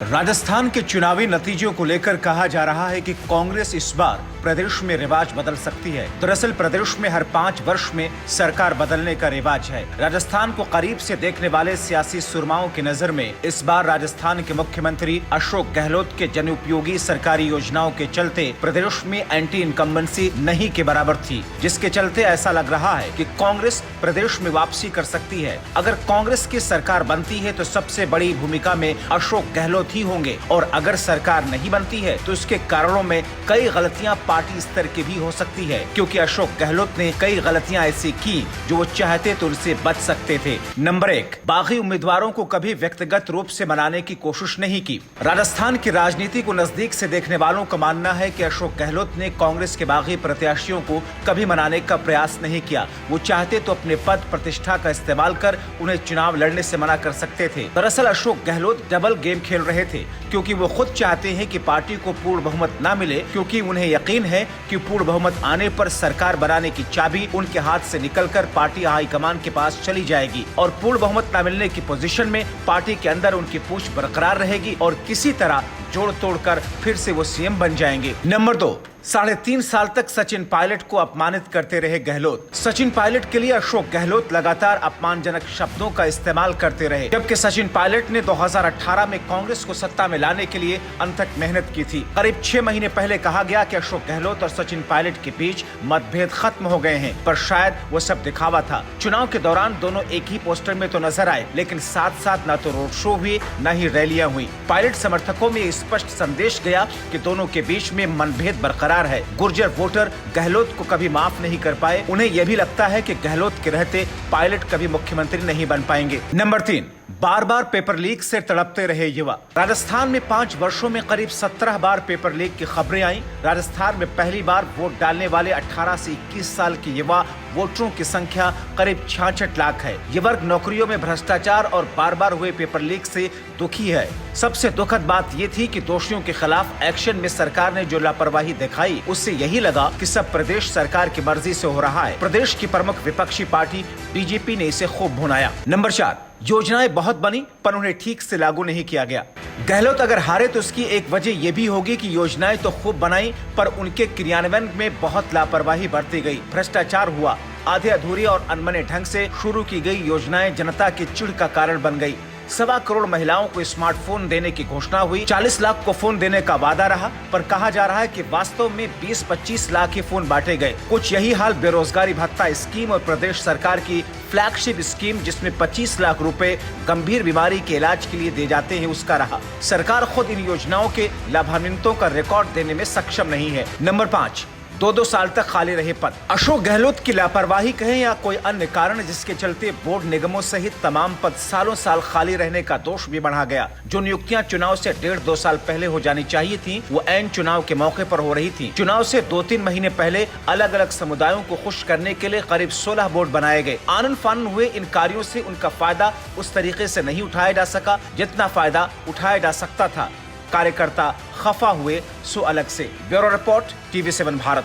राजस्थान के चुनावी नतीजों को लेकर कहा जा रहा है कि कांग्रेस इस बार प्रदेश में रिवाज बदल सकती है। दरअसल प्रदेश में हर 5 वर्ष में सरकार बदलने का रिवाज है। राजस्थान को करीब से देखने वाले सियासी सुरमाओं की नजर में इस बार राजस्थान के मुख्यमंत्री अशोक गहलोत के जनउपयोगी सरकारी योजनाओं के चलते प्रदेश में एंटी इनकम्बेंसी नहीं के बराबर थी, जिसके चलते ऐसा लग रहा है कि कांग्रेस प्रदेश में वापसी कर सकती है। अगर कांग्रेस की सरकार बनती है तो सबसे बड़ी भूमिका में अशोक गहलोत ही होंगे, और अगर सरकार नहीं बनती है तो इसके कारणों में कई गलतियां पार्टी स्तर की भी हो सकती है, क्योंकि अशोक गहलोत ने कई गलतियां ऐसी की जो वो चाहते तो उनसे बच सकते थे। नंबर 1, बागी उम्मीदवारों को कभी व्यक्तिगत रूप से मनाने की कोशिश नहीं की। राजस्थान की राजनीति को नजदीक से देखने वालों का मानना है कि अशोक गहलोत ने कांग्रेस के बागी प्रत्याशियों को कभी मनाने का प्रयास नहीं किया। वो चाहते तो अपने पद प्रतिष्ठा का इस्तेमाल कर उन्हें चुनाव लड़ने से मना कर सकते थे। दरअसल अशोक गहलोत डबल गेम खेल रहे थे, क्योंकि वो खुद चाहते हैं कि पार्टी को पूर्ण बहुमत न मिले, क्योंकि उन्हें यकीन है कि पूर्ण बहुमत आने पर सरकार बनाने की चाबी उनके हाथ से निकलकर पार्टी हाईकमान के पास चली जाएगी, और पूर्ण बहुमत न मिलने की पोजीशन में पार्टी के अंदर उनकी पूछ बरकरार रहेगी और किसी तरह जोड़ तोड़ कर फिर से वो सीएम बन जाएंगे। नंबर 2, 3.5 साल तक सचिन पायलट को अपमानित करते रहे गहलोत। सचिन पायलट के लिए अशोक गहलोत लगातार अपमानजनक शब्दों का इस्तेमाल करते रहे, जबकि सचिन पायलट ने 2018 में कांग्रेस को सत्ता में लाने के लिए अनथक मेहनत की थी। करीब 6 महीने पहले कहा गया कि अशोक गहलोत और सचिन पायलट के बीच मतभेद खत्म हो गए हैं, पर शायद वो सब दिखावा था। चुनाव के दौरान दोनों एक ही पोस्टर में तो नजर आए, लेकिन साथ साथ न तो रोड शो हुए न ही रैलियां हुई। पायलट समर्थकों में स्पष्ट संदेश गया कि दोनों के बीच में मनभेद बरकरार है। गुर्जर वोटर गहलोत को कभी माफ नहीं कर पाए। उन्हें यह भी लगता है कि गहलोत के रहते पायलट कभी मुख्यमंत्री नहीं बन पाएंगे। नंबर 3, बार बार पेपर लीक से तड़पते रहे युवा। राजस्थान में 5 वर्षों में करीब 17 बार पेपर लीक की खबरें आई। राजस्थान में पहली बार वोट डालने वाले 18 से 21 साल के युवा वोटरों की संख्या करीब 66 लाख है। ये वर्ग नौकरियों में भ्रष्टाचार और बार बार हुए पेपर लीक से दुखी है। सबसे दुखद बात ये थी कि दोषियों के खिलाफ एक्शन में सरकार ने जो लापरवाही दिखाई, उससे यही लगा कि सब प्रदेश सरकार की मर्जी से हो रहा है। प्रदेश की प्रमुख विपक्षी पार्टी बीजेपी ने इसे खूब भुनाया। नंबर 4, योजनाएं बहुत बनी पर उन्हें ठीक से लागू नहीं किया गया। गहलोत अगर हारे तो उसकी एक वजह यह भी होगी कि योजनाएं तो खूब बनाई पर उनके क्रियान्वयन में बहुत लापरवाही बरती गई, भ्रष्टाचार हुआ। आधे अधूरी और अनमने ढंग से शुरू की गई योजनाएं जनता की चिढ़ का कारण बन गई। 1.25 करोड़ महिलाओं को स्मार्टफोन देने की घोषणा हुई। 40 लाख को फोन देने का वादा रहा, पर कहा जा रहा है कि वास्तव में 20-25 लाख ही फोन बांटे गए। कुछ यही हाल बेरोजगारी भत्ता स्कीम और प्रदेश सरकार की फ्लैगशिप स्कीम, जिसमें 25 लाख रुपए गंभीर बीमारी के इलाज के लिए दे जाते हैं, उसका रहा। सरकार खुद इन योजनाओं के लाभान्वितों का रिकॉर्ड देने में सक्षम नहीं है। नंबर 5, 2 साल तक खाली रहे पद। अशोक गहलोत की लापरवाही कहें या कोई अन्य कारण, जिसके चलते बोर्ड निगमों सहित तमाम पद सालों साल खाली रहने का दोष भी बढ़ा गया। जो नियुक्तियां चुनाव से 1.5-2 साल पहले हो जानी चाहिए थी, वो ऐन चुनाव के मौके पर हो रही थी। चुनाव से 2-3 महीने पहले अलग अलग समुदायों को खुश करने के लिए करीब 16 बोर्ड बनाए गए। आनन फानन हुए इन कार्यों से उनका फायदा उस तरीके से नहीं उठाया जा सका जितना फायदा उठाया जा सकता था। कार्यकर्ता खफा हुए सो अलग से। Bureau report, TV7 Bharat.